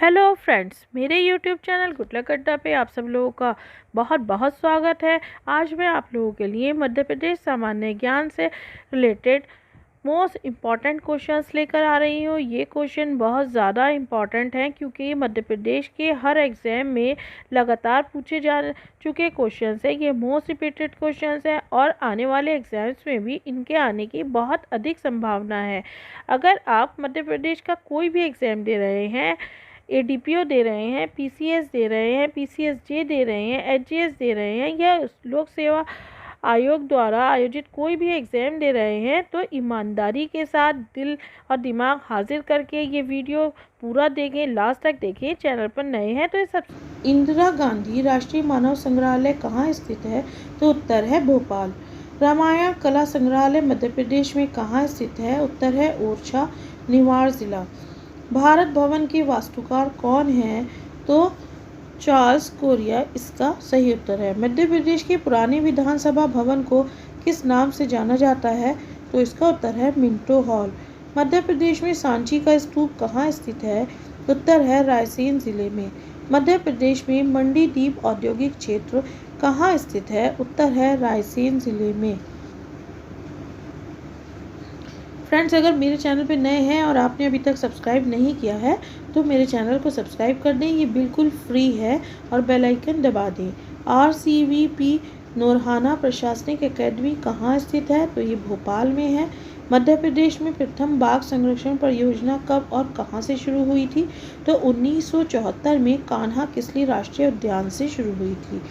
Hello friends, मेरे YouTube channel good luck अड्डा पे आप सब लोगों का बहुत बहुत स्वागत है। आज मैं आप लोगों के लिए मध्य प्रदेश सामान्य ज्ञान से रिलेटेड मोस्ट इम्पॉर्टेंट क्वेश्चंस लेकर आ रही हूँ। ये क्वेश्चन बहुत ज़्यादा इम्पॉर्टेंट हैं क्योंकि मध्य प्रदेश के हर एग्ज़ाम में लगातार पूछे जा चुके क्वेश्चंस हैं। ये मोस्ट रिपीटेड क्वेश्चंस हैं और आने वाले एग्ज़ाम्स में भी इनके आने की बहुत अधिक संभावना है। अगर आप मध्य प्रदेश का कोई भी एग्ज़ाम दे रहे हैं, एडीपीओ दे रहे हैं, पीसीएस दे रहे हैं, पीसीएसजे दे रहे हैं, एचजीएस दे रहे हैं या लोक सेवा आयोग द्वारा आयोजित कोई भी एग्ज़ाम दे रहे हैं, तो ईमानदारी के साथ दिल और दिमाग हाजिर करके ये वीडियो पूरा देखें, लास्ट तक देखें। चैनल पर नए हैं तो ये सब। इंदिरा गांधी राष्ट्रीय मानव संग्रहालय कहाँ स्थित है? तो उत्तर है भोपाल। रामायण कला संग्रहालय मध्य प्रदेश में कहाँ स्थित है? उत्तर है ओरछा, निवाड़ जिला। भारत भवन के वास्तुकार कौन है? तो चार्ल्स कोरिया इसका सही उत्तर है। मध्य प्रदेश के पुराने विधानसभा भवन को किस नाम से जाना जाता है? तो इसका उत्तर है मिंटो हॉल। मध्य प्रदेश में सांची का स्तूप कहाँ स्थित है? उत्तर है रायसेन जिले में। मध्य प्रदेश में मंडी द्वीप औद्योगिक क्षेत्र कहाँ स्थित है? उत्तर है रायसेन जिले में। फ्रेंड्स, अगर मेरे चैनल पे नए हैं और आपने अभी तक सब्सक्राइब नहीं किया है तो मेरे चैनल को सब्सक्राइब कर दें, ये बिल्कुल फ्री है, और बेल आइकन दबा दें। आरसीवीपी नोरहाना प्रशासनिक अकेडमी कहाँ स्थित है? तो ये भोपाल में है। मध्य प्रदेश में प्रथम बाघ संरक्षण परियोजना कब और कहाँ से शुरू हुई थी? तो 1974 में कान्हा किसली राष्ट्रीय उद्यान से शुरू हुई थी।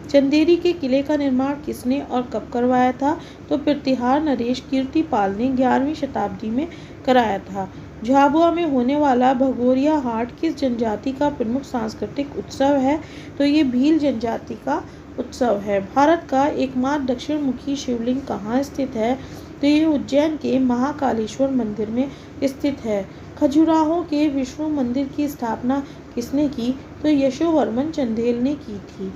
चंदेरी के किले का निर्माण किसने और कब करवाया था? तो प्रतिहार नरेश कीर्तिपाल ने 11वीं शताब्दी में कराया था। झाबुआ में होने वाला भगोरिया हाट किस जनजाति का प्रमुख सांस्कृतिक उत्सव है? तो ये भील जनजाति का उत्सव है। भारत का एकमात्र दक्षिण मुखी शिवलिंग कहाँ स्थित है? तो ये उज्जैन के महाकालेश्वर मंदिर में स्थित है। खजुराहो के विष्णु मंदिर की स्थापना किसने की? तो यशोवर्मन चंदेल ने की थी।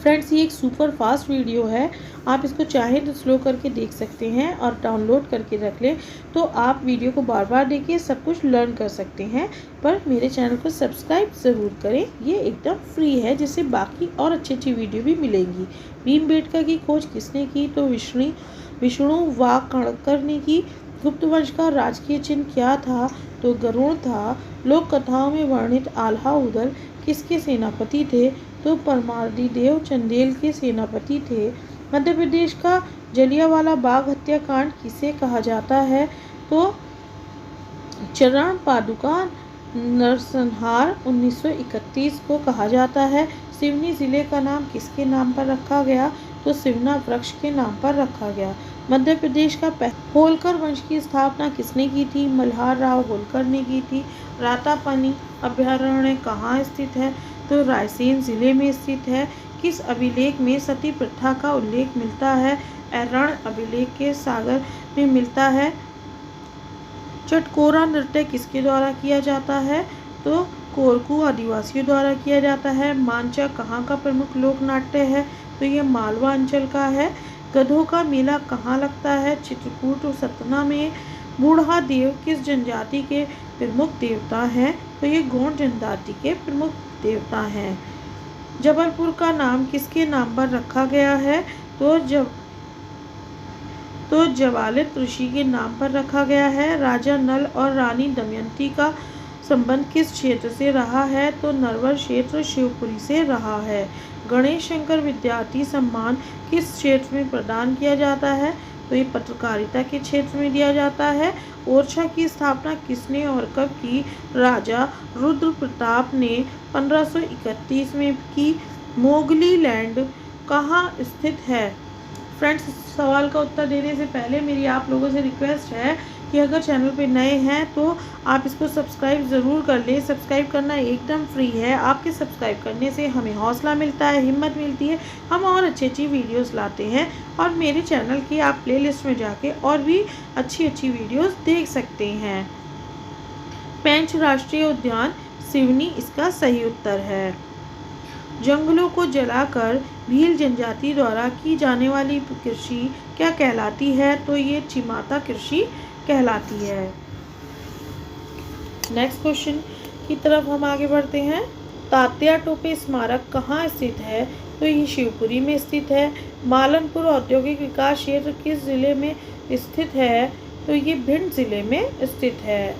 फ्रेंड्स, ये एक सुपर फास्ट वीडियो है, आप इसको चाहें तो स्लो करके देख सकते हैं और डाउनलोड करके रख लें, तो आप वीडियो को बार बार देखिए, सब कुछ लर्न कर सकते हैं। पर मेरे चैनल को सब्सक्राइब ज़रूर करें, ये एकदम फ्री है, जिससे बाकी और अच्छी वीडियो भी मिलेंगी। भीमबेटका की खोज किसने की? तो विष्णु वाकणकर ने की। गुप्त वंश का राजकीय चिन्ह क्या था? तो गरुड़ था। लोक कथाओं में वर्णित आल्हा उदल किसके सेनापति थे? तो परमादिदेव चंदेल के सेनापति थे। मध्य प्रदेश का जलियांवाला बाग हत्याकांड किसे कहा जाता है? तो चरण पादुका नरसंहार 1931 को कहा जाता है। सिवनी जिले का नाम किसके नाम पर रखा गया? तो सिवना वृक्ष के नाम पर रखा गया। मध्य प्रदेश का होलकर वंश की स्थापना किसने की थी? मल्हार राव होलकर ने की थी। रातापानी अभयारण्य कहाँ स्थित है? तो रायसेन जिले में स्थित है। किस अभिलेख में सती प्रथा का उल्लेख मिलता है? रण अभिलेख के सागर में मिलता है। चटकोरा नृत्य किसके द्वारा किया जाता है? तो कोरकू आदिवासियों द्वारा किया जाता है। मांचा कहाँ का प्रमुख लोक नाट्य है? तो ये मालवा अंचल का है। गधों का मेला कहाँ लगता है? चित्रकूट और सतना में। बूढ़ा देव किस जनजाति के प्रमुख देवता हैं? तो ये गौंड जनजाति के प्रमुख देवता हैं। जबलपुर का नाम किसके नाम पर रखा गया है? तो जवालित ऋषि के नाम पर रखा गया है। राजा नल और रानी दमयंती का संबंध किस क्षेत्र से रहा है? तो नरवर क्षेत्र शिवपुरी से रहा है। गणेश शंकर विद्यार्थी सम्मान किस क्षेत्र में प्रदान किया जाता है? तो ये पत्रकारिता के क्षेत्र में दिया जाता है। ओरछा की स्थापना किसने और कब की? राजा रुद्र प्रताप ने 1531 में की। मोगली लैंड कहाँ स्थित है? फ्रेंड्स, सवाल का उत्तर देने से पहले मेरी आप लोगों से रिक्वेस्ट है कि अगर चैनल पे नए हैं तो आप इसको सब्सक्राइब ज़रूर कर लें। सब्सक्राइब करना एकदम फ्री है। आपके सब्सक्राइब करने से हमें हौसला मिलता है, हिम्मत मिलती है, हम और अच्छी वीडियोस लाते हैं। और मेरे चैनल की आप प्लेलिस्ट में जाके और भी अच्छी वीडियोस देख सकते हैं। पेंच राष्ट्रीय उद्यान सिवनी इसका सही उत्तर है। जंगलों को जलाकर भील जनजाति द्वारा की जाने वाली कृषि क्या कहलाती है? तो ये चिमाता कृषि कहलाती है। नेक्स्ट क्वेश्चन, की तरफ हम आगे बढ़ते हैं। तात्या टोपे स्मारक कहाँ स्थित है? तो ये शिवपुरी में स्थित है। मालनपुर औद्योगिक विकास क्षेत्र किस जिले में स्थित है? तो ये भिंड जिले में स्थित है।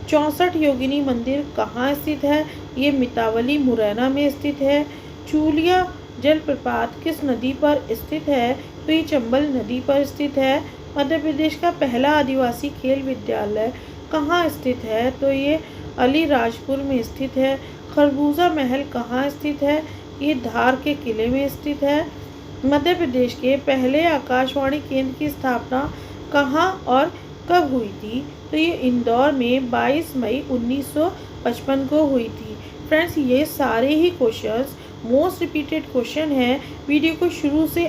64 योगिनी मंदिर कहाँ स्थित है? ये मितावली मुरैना में स्थित है। चूलिया जलप्रपात किस नदी पर स्थित है? तो ये चंबल नदी पर स्थित है। मध्य प्रदेश का पहला आदिवासी खेल विद्यालय कहाँ स्थित है? तो ये अलीराजपुर में स्थित है। खरबूजा महल कहाँ स्थित है? ये धार के किले में स्थित है। मध्य प्रदेश के पहले आकाशवाणी केंद्र की स्थापना कहाँ और कब हुई थी? तो ये इंदौर में 22 मई 1955 को हुई थी। फ्रेंड्स, ये सारे ही क्वेश्चंस मोस्ट रिपीटेड क्वेश्चन हैं। वीडियो को शुरू से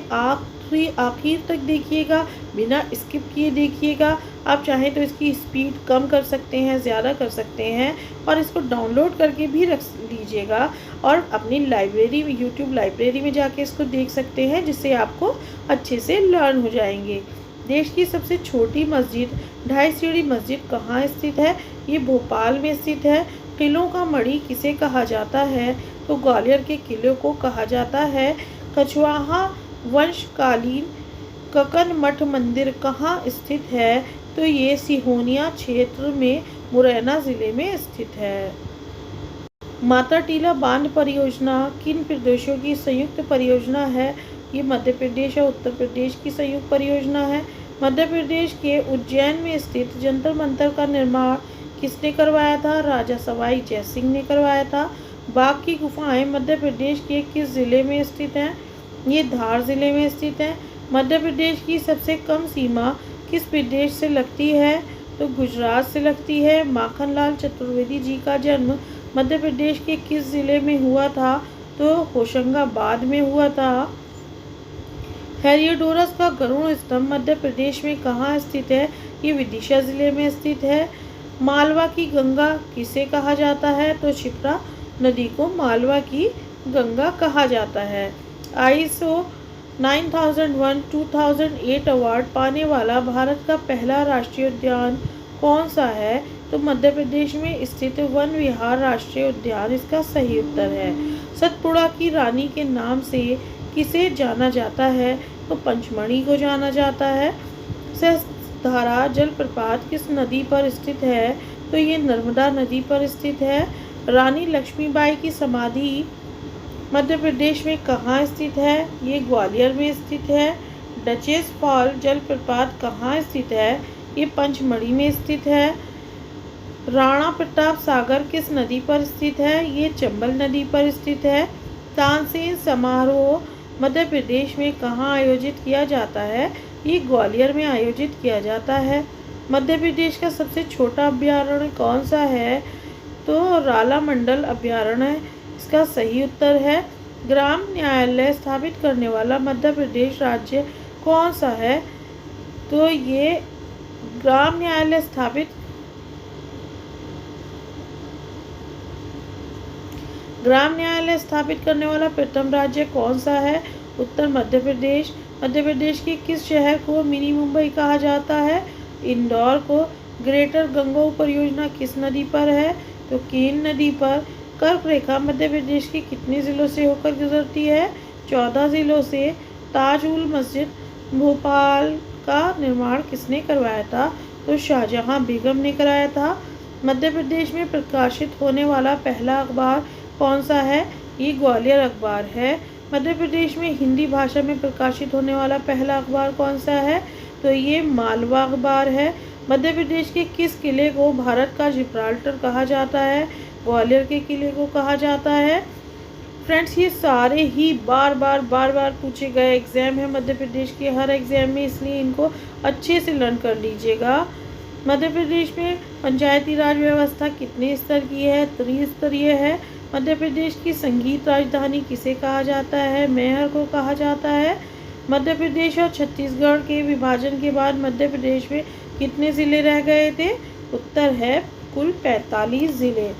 आखिर तक देखिएगा, बिना स्किप किए देखिएगा। आप चाहें तो इसकी स्पीड कम कर सकते हैं, ज़्यादा कर सकते हैं, और इसको डाउनलोड करके भी रख लीजिएगा और अपनी लाइब्रेरी में, यूट्यूब लाइब्रेरी में जाके इसको देख सकते हैं, जिससे आपको अच्छे से लर्न हो जाएंगे। देश की सबसे छोटी मस्जिद 2.5 सीढ़ी मस्जिद कहाँ स्थित है? ये भोपाल में स्थित है। किलों का मणि किसे कहा जाता है? तो ग्वालियर के किले को कहा जाता है। कछवाहा वंशकालीन ककन मठ मंदिर कहाँ स्थित है? तो ये सिहोनिया क्षेत्र में मुरैना जिले में स्थित है। माता टीला बांध परियोजना किन प्रदेशों की संयुक्त परियोजना है? ये मध्य प्रदेश और उत्तर प्रदेश की संयुक्त परियोजना है। मध्य प्रदेश के उज्जैन में स्थित जंतर मंतर का निर्माण किसने करवाया था? राजा सवाई जयसिंह ने करवाया था। बाघ की गुफाएं मध्य प्रदेश के किस जिले में स्थित हैं? ये धार जिले में स्थित है। मध्य प्रदेश की सबसे कम सीमा किस प्रदेश से लगती है? तो गुजरात से लगती है। माखनलाल चतुर्वेदी जी का जन्म मध्य प्रदेश के किस जिले में हुआ था? तो होशंगाबाद में हुआ था। हेलियोडोरस का गरुड़ स्तंभ मध्य प्रदेश में कहाँ स्थित है? ये विदिशा जिले में स्थित है। मालवा की गंगा किसे कहा जाता है? तो क्षिप्रा नदी को मालवा की गंगा कहा जाता है। ISO 9001 2008 अवार्ड पाने वाला भारत का पहला राष्ट्रीय उद्यान कौन सा है? तो मध्य प्रदेश में स्थित वन विहार राष्ट्रीय उद्यान इसका सही उत्तर है। सतपुड़ा की रानी के नाम से किसे जाना जाता है? तो पंचमढ़ी को जाना जाता है। सहस्त्रधारा जलप्रपात किस नदी पर स्थित है? तो ये नर्मदा नदी पर स्थित है। रानी लक्ष्मीबाई की समाधि मध्य प्रदेश में कहाँ स्थित है? ये ग्वालियर में स्थित है। डचेस फॉल जलप्रपात कहाँ स्थित है? ये पंचमढ़ी में स्थित है। राणा प्रताप सागर किस नदी पर स्थित है? ये चंबल नदी पर स्थित है। तानसेन समारोह मध्य प्रदेश में कहाँ आयोजित किया जाता है? ये ग्वालियर में आयोजित किया जाता है। मध्य प्रदेश का सबसे छोटा अभ्यारण्य कौन सा है? तो राला मंडल अभ्यारण्य इसका सही उत्तर है। ग्राम न्यायालय स्थापित करने वाला मध्य प्रदेश राज्य कौन सा है? तो ये ग्राम न्यायालय स्थापित करने वाला प्रथम राज्य कौन सा है? उत्तर मध्य प्रदेश। मध्य प्रदेश के किस शहर को मिनी मुंबई कहा जाता है? इंदौर को। ग्रेटर गंगोह परियोजना किस नदी पर है? तो केन नदी पर। कर्क रेखा मध्य प्रदेश के कितने ज़िलों से होकर गुजरती है? 14 ज़िलों से। ताज-उल मस्जिद भोपाल का निर्माण किसने करवाया था? तो शाहजहां बेगम ने कराया था। मध्य प्रदेश में प्रकाशित होने वाला पहला अखबार कौन सा है? ये ग्वालियर अखबार है। मध्य प्रदेश में हिंदी भाषा में प्रकाशित होने वाला पहला अखबार कौन सा है? तो ये मालवा अखबार है। मध्य प्रदेश के किस किले को भारत का जिब्राल्टर कहा जाता है? ग्वालियर के किले को कहा जाता है। फ्रेंड्स, ये सारे ही बार बार पूछे गए एग्ज़ाम है मध्य प्रदेश के हर एग्ज़ाम में, इसलिए इनको अच्छे से लर्न कर लीजिएगा। मध्य प्रदेश में पंचायती राज व्यवस्था कितने स्तर की है? त्रिस्तरीय है। मध्य प्रदेश की संगीत राजधानी किसे कहा जाता है? मैहर को कहा जाता है। मध्य प्रदेश और छत्तीसगढ़ के विभाजन के बाद मध्य प्रदेश में कितने ज़िले रह गए थे? उत्तर है कुल 45 ज़िले।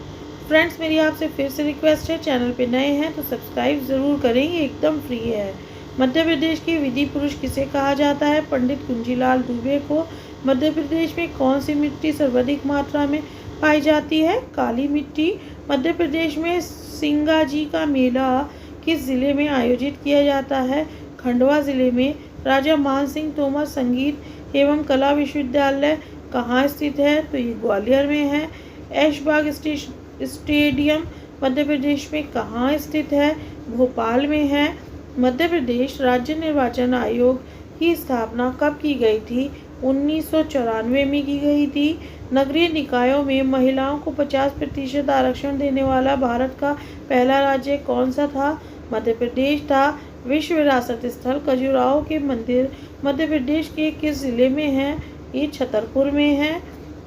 फ्रेंड्स, मेरी आपसे फिर से रिक्वेस्ट है, चैनल पे नए हैं तो सब्सक्राइब ज़रूर करेंगे, एकदम फ्री है। मध्य प्रदेश के विधि पुरुष किसे कहा जाता है? पंडित कुंजीलाल दुबे को। मध्य प्रदेश में कौन सी मिट्टी सर्वाधिक मात्रा में पाई जाती है? काली मिट्टी। मध्य प्रदेश में सिंगाजी का मेला किस जिले में आयोजित किया जाता है? खंडवा जिले में। राजा मान सिंह तोमर संगीत एवं कला विश्वविद्यालय कहाँ स्थित है? तो ये ग्वालियर में है। ऐशबाग स्टेडियम मध्य प्रदेश में कहाँ स्थित है? भोपाल में है। मध्य प्रदेश राज्य निर्वाचन आयोग की स्थापना कब की गई थी? 1994 में की गई थी। नगरीय निकायों में महिलाओं को 50% आरक्षण देने वाला भारत का पहला राज्य कौन सा था? मध्य प्रदेश था। विश्व विरासत स्थल खजुराहो के मंदिर मध्य प्रदेश के किस जिले में है? ये छतरपुर में है।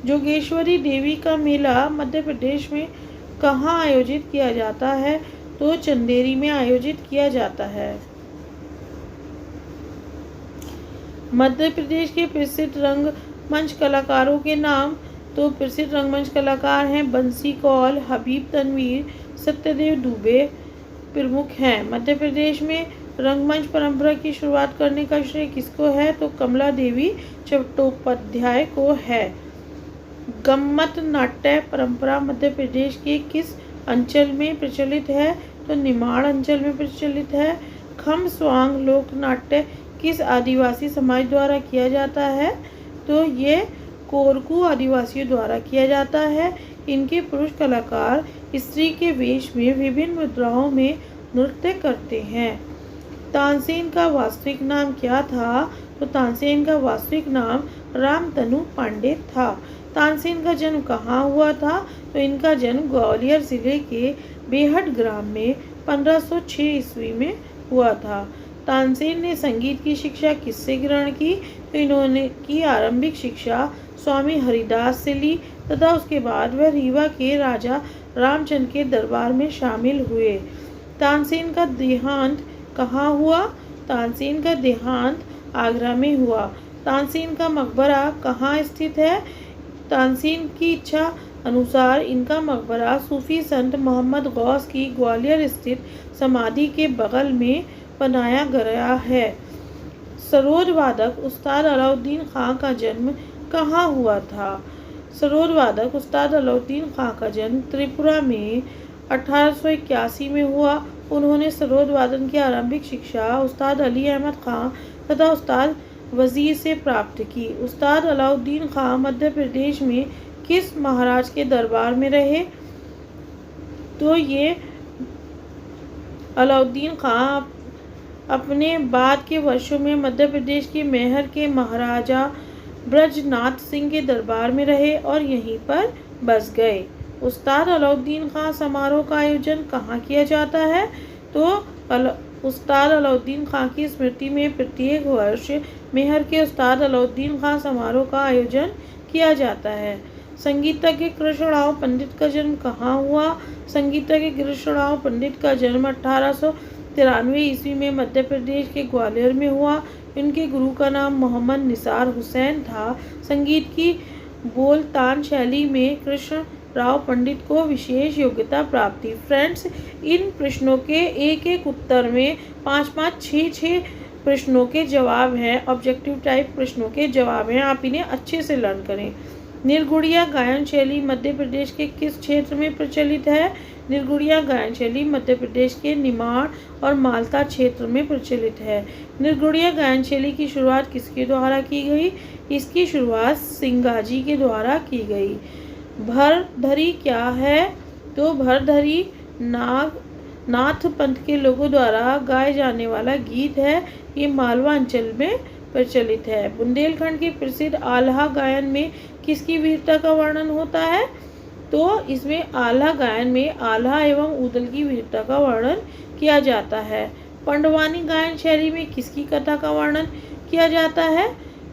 जोगेश्वरी देवी का मेला मध्य प्रदेश में कहाँ आयोजित किया जाता है? तो चंदेरी में आयोजित किया जाता है। मध्य प्रदेश के प्रसिद्ध रंगमंच कलाकारों के नाम। तो प्रसिद्ध रंगमंच कलाकार हैं बंसी कौल, हबीब तनवीर, सत्यदेव दुबे प्रमुख हैं। मध्य प्रदेश में रंगमंच परंपरा की शुरुआत करने का श्रेय किसको है? तो कमला देवी चट्टोपाध्याय को है। गम्मत नाट्य परंपरा मध्य प्रदेश के किस अंचल में प्रचलित है? तो निमाड़ अंचल में प्रचलित है। खम स्वांग लोक नाट्य किस आदिवासी समाज द्वारा किया जाता है? तो ये कोरकू आदिवासियों द्वारा किया जाता है। इनके पुरुष कलाकार स्त्री के वेश में विभिन्न मुद्राओं में नृत्य करते हैं। तानसेन का वास्तविक नाम क्या था? तो तानसेन का वास्तविक नाम रामतनु पांडे था। तानसेन का जन्म कहाँ हुआ था? तो इनका जन्म ग्वालियर जिले के बेहट ग्राम में 1506 ईस्वी में हुआ था। तानसेन ने संगीत की शिक्षा किससे ग्रहण की? तो इन्होंने की आरंभिक शिक्षा स्वामी हरिदास से ली तथा उसके बाद वह रीवा के राजा रामचंद्र के दरबार में शामिल हुए। तानसेन का देहांत कहाँ हुआ? तानसेन का देहांत आगरा में हुआ। तानसेन का मकबरा कहाँ स्थित है? तानसेन की इच्छा अनुसार इनका मकबरा सूफी संत मोहम्मद गौस की ग्वालियर स्थित समाधि के बगल में बनाया गया है। सरोद वादक उस्ताद अलाउद्दीन खां का जन्म कहाँ हुआ था? सरोद वादक उस्ताद अलाउद्दीन खां का जन्म त्रिपुरा में 1881 में हुआ। उन्होंने सरोद वादन की आरंभिक शिक्षा उस्ताद अली अहमद खां तथा उस्ताद वजीर से प्राप्त की। उस्ताद अलाउद्दीन खां मध्य प्रदेश में किस महाराज के दरबार में रहे? तो ये अलाउद्दीन खां अपने बाद के वर्षों में मध्य प्रदेश के मेहर के महाराजा ब्रजनाथ सिंह के दरबार में रहे और यहीं पर बस गए। उस्ताद अलाउद्दीन खां समारोह का आयोजन कहाँ किया जाता है? तो उस्ताद अलाउद्दीन खां की स्मृति में प्रत्येक वर्ष मेहर के उस्ताद अलाउद्दीन खां समारोह का आयोजन किया जाता है। संगीतज्ञ कृष्णराव पंडित का जन्म कहाँ हुआ? संगीतज्ञ कृष्णराव पंडित का जन्म 1893 ईस्वी में मध्य प्रदेश के ग्वालियर में हुआ। इनके गुरु का नाम मोहम्मद निसार हुसैन था। संगीत की बोलतान शैली में कृष्ण राव पंडित को विशेष योग्यता प्राप्त थी। फ्रेंड्स, इन प्रश्नों के एक एक उत्तर में 5-5, 6-6 प्रश्नों के जवाब हैं। ऑब्जेक्टिव टाइप प्रश्नों के जवाब हैं। आप इन्हें अच्छे से लर्न करें। निर्गुड़िया गायन शैली मध्य प्रदेश के किस क्षेत्र में प्रचलित है? निर्गुड़िया गायन शैली मध्य प्रदेश के निमाड़ और मालता क्षेत्र में प्रचलित है। निर्गुड़िया गायन शैली की शुरुआत किसके द्वारा की गई? इसकी शुरुआत सिंगाजी के द्वारा की गई। भरधरी क्या है? तो भरधरी नाथ पंथ के लोगों द्वारा गाए जाने वाला गीत है। ये मालवा अंचल में प्रचलित है। बुंदेलखंड के प्रसिद्ध आल्हा गायन में किसकी वीरता का वर्णन होता है? तो इसमें आल्हा गायन में आल्हा एवं ऊदल की वीरता का वर्णन किया जाता है। पंडवानी गायन शैली में किसकी कथा का वर्णन किया जाता है?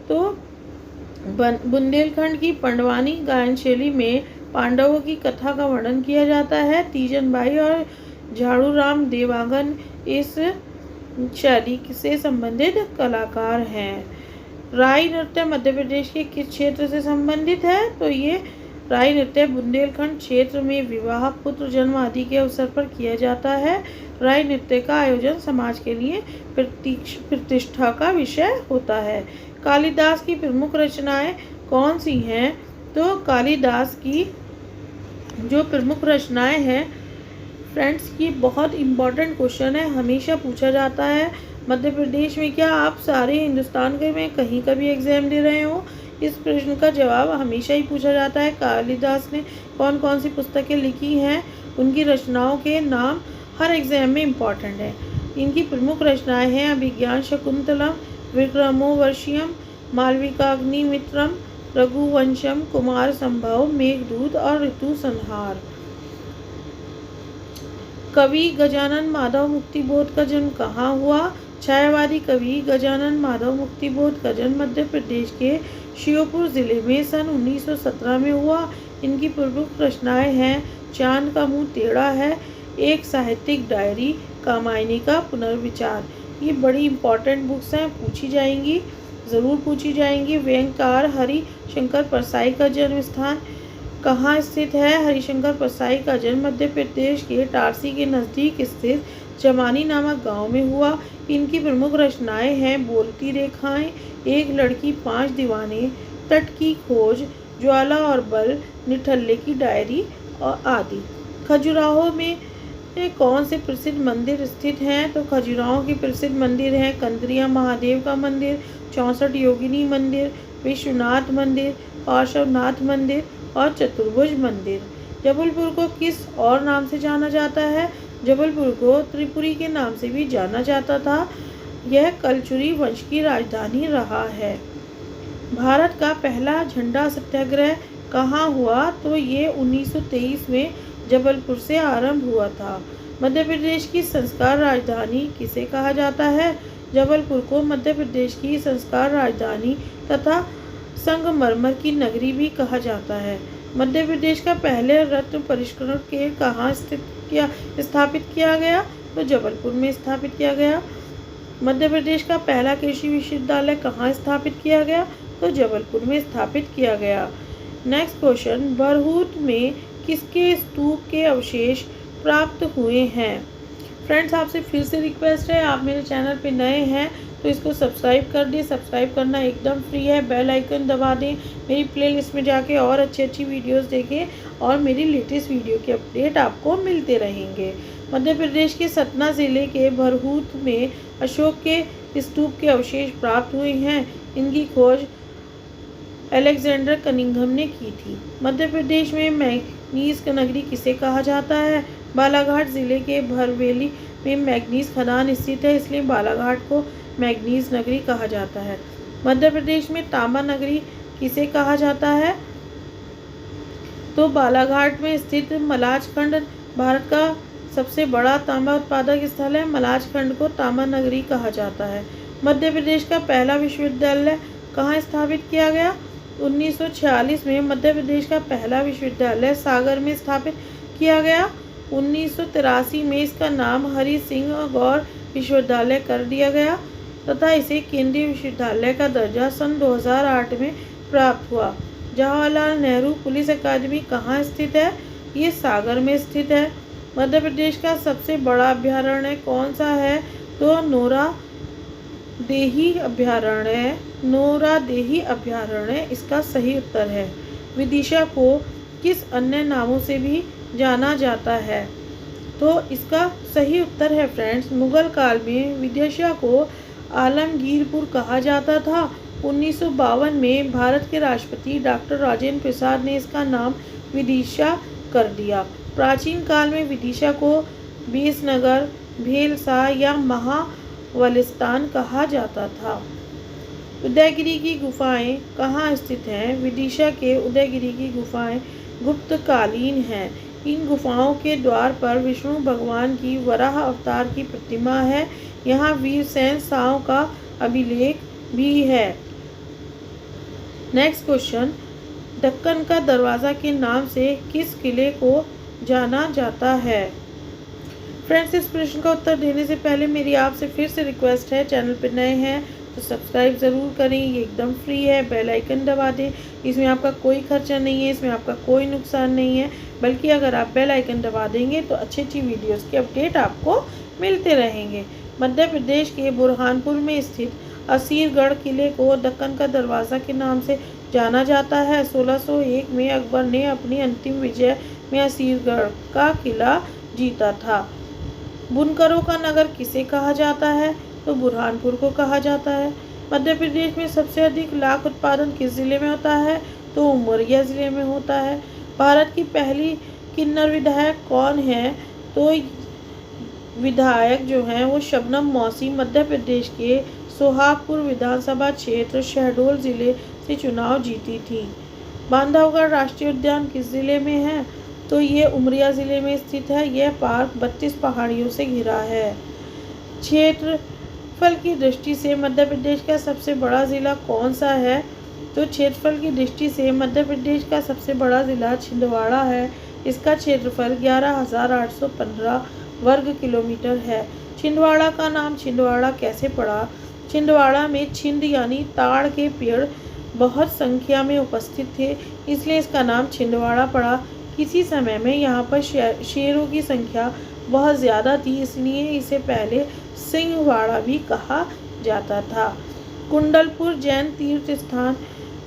तो बुंदेलखंड की पंडवानी गायन शैली में पांडवों की कथा का वर्णन किया जाता है। तीजन बाई और झाड़ू राम देवांगन इस शैली से संबंधित कलाकार हैं। राई नृत्य मध्य प्रदेश के किस क्षेत्र से संबंधित है? तो ये राई नृत्य बुंदेलखंड क्षेत्र में विवाह, पुत्र जन्म आदि के अवसर पर किया जाता है। राई नृत्य का आयोजन समाज के लिए प्रतिष्ठा का विषय होता है। कालिदास की प्रमुख रचनाएं कौन सी हैं? तो कालिदास की जो प्रमुख रचनाएं हैं फ्रेंड्स, ये बहुत इम्पॉर्टेंट क्वेश्चन है, हमेशा पूछा जाता है। मध्य प्रदेश में क्या आप सारे हिंदुस्तान के में कहीं का भी एग्ज़ाम दे रहे हो, इस प्रश्न का जवाब हमेशा ही पूछा जाता है। कालिदास ने कौन कौन सी पुस्तकें लिखी हैं, उनकी रचनाओं के नाम हर एग्ज़ाम में इम्पॉर्टेंट है। इनकी प्रमुख रचनाएं हैं अभिज्ञान शकुंतलम, विक्रमोर्वशीयम, मालविकाग्निमित्रम, रघुवंशम, कुमार संभव, मेघदूत और ऋतु संहार। कवि गजानन माधव मुक्तिबोध का जन्म कहाँ हुआ? छायावादी कवि गजानन माधव मुक्तिबोध का जन्म मध्य प्रदेश के श्योपुर जिले में सन 1917 में हुआ। इनकी प्रमुख रचनाएं हैं चांद का मुंह टेढ़ा है, एक साहित्यिक डायरी, कामायनी का पुनर्विचार। ये बड़ी इंपॉर्टेंट बुक्स हैं, पूछी जाएंगी, ज़रूर पूछी जाएंगी। व्यंगकार हरिशंकर परसाई का जन्म स्थान कहाँ स्थित है? हरिशंकर परसाई का जन्म मध्य प्रदेश के इटारसी के नज़दीक स्थित चमानी नामक गांव में हुआ। इनकी प्रमुख रचनाएं हैं बोलती रेखाएं, एक लड़की, 5 दीवाने, तट की खोज, ज्वाला और बल, निठल्ले की डायरी और आदि। खजुराहो में कौन से प्रसिद्ध मंदिर स्थित हैं? तो खजुराहो के प्रसिद्ध मंदिर हैं कंदरिया महादेव का मंदिर, 64 योगिनी मंदिर, विश्वनाथ मंदिर, पार्श्वनाथ मंदिर और चतुर्भुज मंदिर। जबलपुर को किस और नाम से जाना जाता है? जबलपुर को त्रिपुरी के नाम से भी जाना जाता था। यह कलचुरी वंश की राजधानी रहा है। भारत का पहला झंडा सत्याग्रह कहाँ हुआ? तो ये 1923 में जबलपुर से आरंभ हुआ था। मध्य प्रदेश की संस्कार राजधानी किसे कहा जाता है? जबलपुर को मध्य प्रदेश की संस्कार राजधानी तथा संगमरमर की नगरी भी कहा जाता है। मध्य प्रदेश का पहले रत्न परिष्करण केंद्र कहाँ स्थापित किया गया? तो जबलपुर में स्थापित किया गया। मध्य प्रदेश का पहला कृषि विश्वविद्यालय कहाँ स्थापित किया गया? तो जबलपुर में स्थापित किया गया। नेक्स्ट क्वेश्चन, बरहूत में किसके स्तूप के अवशेष प्राप्त हुए हैं? फ्रेंड्स, आपसे फिर से रिक्वेस्ट है, आप मेरे चैनल पे नए हैं तो इसको सब्सक्राइब कर दें। सब्सक्राइब करना एकदम फ्री है, बेल आइकन दबा दें, मेरी प्लेलिस्ट में जाके और अच्छी वीडियोस देखें और मेरी लेटेस्ट वीडियो के अपडेट आपको मिलते रहेंगे। मध्य प्रदेश के सतना ज़िले के बरहूत में अशोक के स्तूप के अवशेष प्राप्त हुए हैं। इनकी खोज अलेक्जेंडर कनिंघम ने की थी। मध्य प्रदेश में मैग्नीज का नगरी किसे कहा जाता है? बालाघाट जिले के भरवेली में मैग्नीज खदान स्थित है, इसलिए बालाघाट को मैग्नीज नगरी कहा जाता है। मध्य प्रदेश में तांबा नगरी किसे कहा जाता है? तो बालाघाट में स्थित मलाज खंड भारत का सबसे बड़ा तांबा उत्पादक स्थल है। मलाज खंड को तांबा नगरी कहा जाता है। मध्य प्रदेश का पहला विश्वविद्यालय कहाँ स्थापित किया गया? 1946 में मध्य प्रदेश का पहला विश्वविद्यालय सागर में स्थापित किया गया। 1983 में इसका नाम हरि सिंह गौर विश्वविद्यालय कर दिया गया तथा इसे केंद्रीय विश्वविद्यालय का दर्जा सन 2008 में प्राप्त हुआ। जवाहरलाल नेहरू पुलिस अकादमी कहाँ स्थित है? ये सागर में स्थित है। मध्य प्रदेश का सबसे बड़ा अभ्यारण्य कौन सा है? तो नोरा देही अभ्यारण्य है। नोरा देही अभ्यारण्य इसका सही उत्तर है। विदिशा को किस अन्य नामों से भी जाना जाता है? तो इसका सही उत्तर है फ्रेंड्स, मुगल काल में विदिशा को आलमगीरपुर कहा जाता था। 1952 में भारत के राष्ट्रपति डॉक्टर राजेंद्र प्रसाद ने इसका नाम विदिशा कर दिया। प्राचीन काल में विदिशा को बेसनगर, भेलसा या महाबलिस्तान कहा जाता था। उदयगिरी की गुफाएं कहाँ स्थित हैं? विदिशा के उदयगिरी की गुफाएं गुप्तकालीन हैं। इन गुफाओं के द्वार पर विष्णु भगवान की वराह अवतार की प्रतिमा है। यहाँ वीरसेन साव का अभिलेख भी है। नेक्स्ट क्वेश्चन, दक्कन का दरवाज़ा के नाम से किस किले को जाना जाता है? फ्रेंड्स, इस प्रश्न का उत्तर देने से पहले मेरी आपसे फिर से रिक्वेस्ट है, चैनल पर नए हैं तो सब्सक्राइब ज़रूर करें, ये एकदम फ्री है। बेल आइकन दबा दें, इसमें आपका कोई खर्चा नहीं है, इसमें आपका कोई नुकसान नहीं है, बल्कि अगर आप बेल आइकन दबा देंगे तो अच्छी वीडियोस के अपडेट आपको मिलते रहेंगे। मध्य प्रदेश के बुरहानपुर में स्थित असीरगढ़ किले को दक्कन का दरवाज़ा के नाम से जाना जाता है। 1601 में अकबर ने अपनी अंतिम विजय में असीरगढ़ का किला जीता था। बुनकरों का नगर किसे कहा जाता है? तो बुरहानपुर को कहा जाता है। मध्य प्रदेश में सबसे अधिक लाख उत्पादन किस जिले में होता है? तो उमरिया जिले में होता है। भारत की पहली किन्नर विधायक कौन है? तो विधायक जो हैं वो शबनम मौसी मध्य प्रदेश के सोहागपुर विधानसभा क्षेत्र शहडोल जिले से चुनाव जीती थी। बांधवगढ़ राष्ट्रीय उद्यान किस जिले में है? तो ये उमरिया जिले में स्थित है। यह पार्क 32 पहाड़ियों से घिरा है। क्षेत्रफल की दृष्टि से मध्य प्रदेश का सबसे बड़ा जिला कौन सा है? तो क्षेत्रफल की दृष्टि से मध्य प्रदेश का सबसे बड़ा जिला छिंदवाड़ा है। इसका क्षेत्रफल 11,815 वर्ग किलोमीटर है। छिंदवाड़ा का नाम छिंदवाड़ा कैसे पड़ा? छिंदवाड़ा में छिंद यानी ताड़ के पेड़ बहुत संख्या में उपस्थित थे, इसलिए इसका नाम छिंदवाड़ा पड़ा। किसी समय में यहाँ पर शेरों की संख्या बहुत ज़्यादा थी, इसलिए इसे पहले सिंहवाड़ा भी कहा जाता था। कुंडलपुर जैन तीर्थ स्थान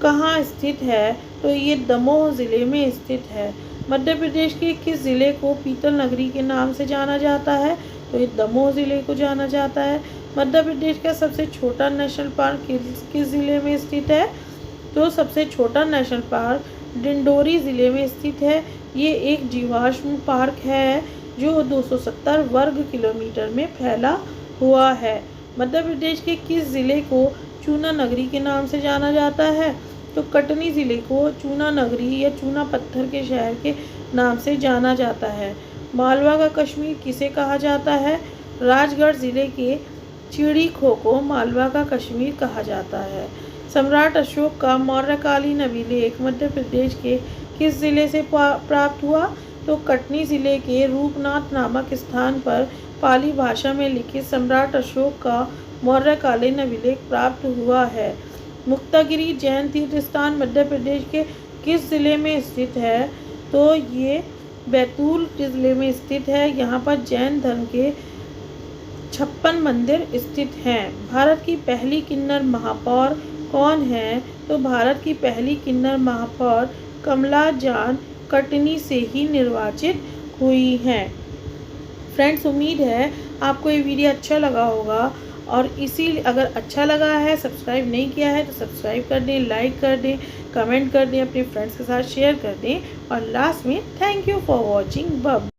कहाँ स्थित है? तो ये दमोह ज़िले में स्थित है। मध्य प्रदेश के किस ज़िले को पीतल नगरी के नाम से जाना जाता है? तो ये दमोह ज़िले को जाना जाता है। मध्य प्रदेश का सबसे छोटा नेशनल पार्क किस ज़िले में स्थित है? तो सबसे छोटा नेशनल पार्क डिंडोरी ज़िले में स्थित है। ये एक जीवाश्म पार्क है जो 270 वर्ग किलोमीटर में फैला हुआ है। मध्य प्रदेश के किस ज़िले को चूना नगरी के नाम से जाना जाता है? तो कटनी ज़िले को चूना नगरी या चूना पत्थर के शहर के नाम से जाना जाता है। मालवा का कश्मीर किसे कहा जाता है? राजगढ़ ज़िले के चिड़ी खो को मालवा का कश्मीर कहा जाता है। सम्राट अशोक का मौर्यकालीन अभिलेख मध्य प्रदेश के किस ज़िले से प्राप्त हुआ? तो कटनी ज़िले के रूपनाथ नामक स्थान पर पाली भाषा में लिखित सम्राट अशोक का मौर्यकालीन अभिलेख प्राप्त हुआ है। मुक्तागिरी जैन तीर्थ स्थान मध्य प्रदेश के किस ज़िले में स्थित है? तो ये बैतूल ज़िले में स्थित है। यहाँ पर जैन धर्म के 56 मंदिर स्थित हैं। भारत की पहली किन्नर महापौर कौन है? तो भारत की पहली किन्नर महापौर कमला जान कटनी से ही निर्वाचित हुई हैं। फ्रेंड्स, उम्मीद है आपको ये वीडियो अच्छा लगा होगा, और अगर अच्छा लगा है, सब्सक्राइब नहीं किया है तो सब्सक्राइब कर दें, लाइक कर दें, कमेंट कर दें, अपने फ्रेंड्स के साथ शेयर कर दें, और लास्ट में thank you for watching. Bye bye.